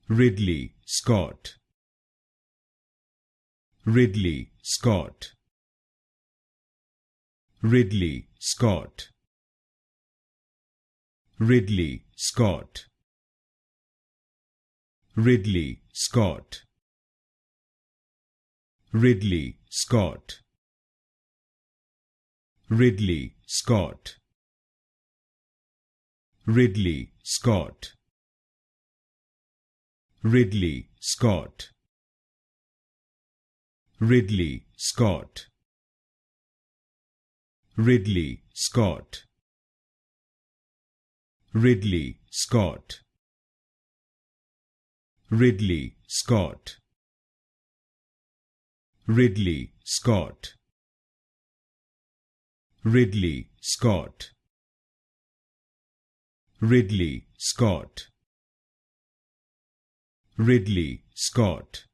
Ridley Scott. Ridley Scott. Ridley Scott. Ridley Scott. Ridley Scott. Ridley Scott. Ridley Scott. Ridley Scott. Ridley Scott. Ridley Scott. Ridley Scott. Ridley Scott. Ridley Scott. Ridley Scott. Ridley Scott. Ridley Scott. Ridley Scott.